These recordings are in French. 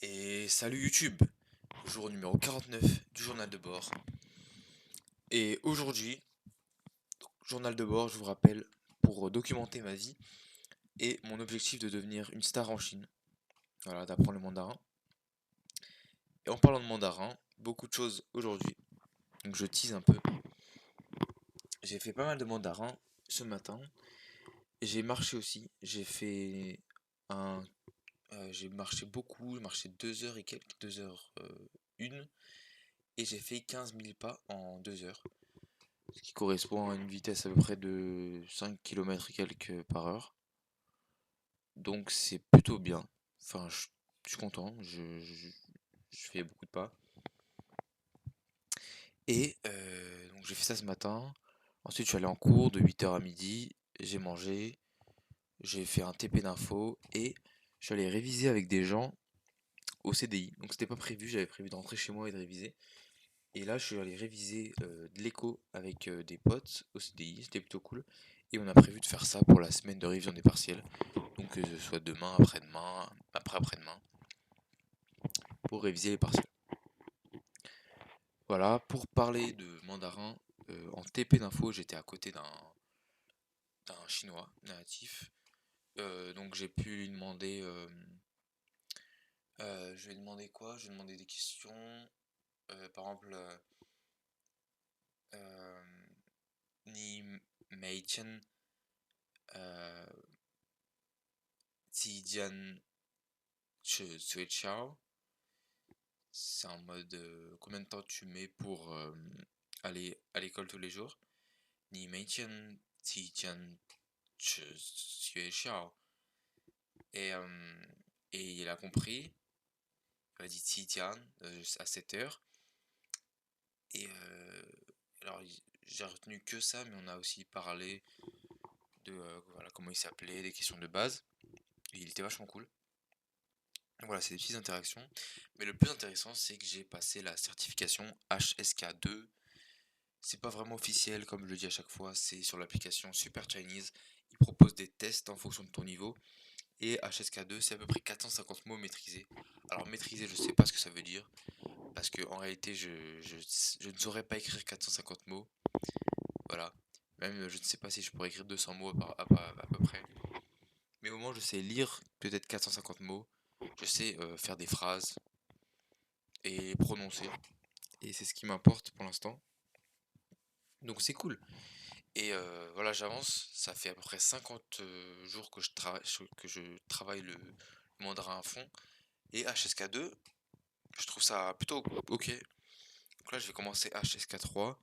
Et salut YouTube, jour numéro 49 du journal de bord. Et aujourd'hui, journal de bord, je vous rappelle, pour documenter ma vie et mon objectif de devenir une star en Chine. Voilà, d'apprendre le mandarin. Et en parlant de mandarin, beaucoup de choses aujourd'hui. Donc je tease un peu. J'ai fait pas mal de mandarin ce matin. J'ai marché aussi. Un... j'ai marché beaucoup, j'ai marché 2 heures et quelques, 2 heures une. Et j'ai fait 15 000 pas en 2 heures. Ce qui correspond à une vitesse à peu près de 5 km et quelques par heure. Donc c'est plutôt bien. Enfin, je suis content, je fais beaucoup de pas. Et donc j'ai fait ça ce matin. Ensuite, je suis allé en cours de 8 heures à midi. J'ai mangé, j'ai fait un TP d'info et je suis allé réviser avec des gens au CDI. Donc c'était pas prévu, j'avais prévu de rentrer chez moi et de réviser. Et là, je suis allé réviser de l'éco avec des potes au CDI, c'était plutôt cool. Et on a prévu de faire ça pour la semaine de révision des partiels. Donc que ce soit demain, après-demain, après-après-demain, pour réviser les partiels. Voilà, pour parler de mandarin, en TP d'info, j'étais à côté d'un chinois, d'un natif. Donc j'ai pu lui demander... je vais demander quoi? Je vais demander des questions. Par exemple, euh, Ni Mei Chen, Zijian Sui Chao. C'est en mode combien de temps tu mets pour aller à l'école tous les jours. Ni Meichen Zijian Sui Chao. Et, euh, et il a compris. Il a dit Zijian à 7 heures. Et alors j'ai retenu que ça, mais on a aussi parlé de voilà, comment il s'appelait, des questions de base. Et il était vachement cool. Voilà, c'est des petites interactions. Mais le plus intéressant, c'est que j'ai passé la certification HSK2. C'est pas vraiment officiel, comme je le dis à chaque fois, c'est sur l'application Super Chinese. Il propose des tests en fonction de ton niveau. Et HSK2, c'est à peu près 450 mots maîtrisés. Alors, maîtriser, je sais pas ce que ça veut dire. Parce que en réalité, je ne saurais pas écrire 450 mots. Voilà. Même, je ne sais pas si je pourrais écrire 200 mots à peu près. Mais au moins, je sais lire peut-être 450 mots. Je sais faire des phrases et prononcer. Et c'est ce qui m'importe pour l'instant. Donc c'est cool. Et voilà, j'avance. Ça fait à peu près 50 jours que je travaille le mandarin à fond. Et HSK2, je trouve ça plutôt ok. Donc là, je vais commencer HSK3.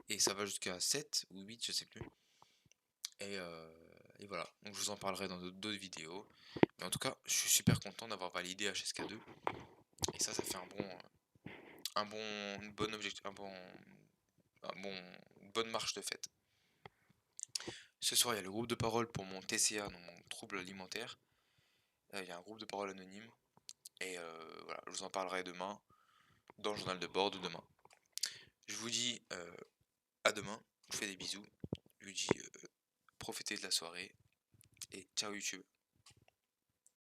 Et ça va jusqu'à 7 ou 8, je sais plus. Et, euh, et voilà. Donc je vous en parlerai dans d'autres vidéos. Mais en tout cas, je suis super content d'avoir validé HSK2. Et ça fait une bonne objectif, une bonne marche de fête. Ce soir, il y a le groupe de parole pour mon TCA, donc mon trouble alimentaire. Il y a un groupe de parole anonyme. Et voilà, je vous en parlerai demain dans le journal de bord de demain. Je vous dis à demain. Je vous fais des bisous. Je vous dis profitez de la soirée. Et ciao YouTube.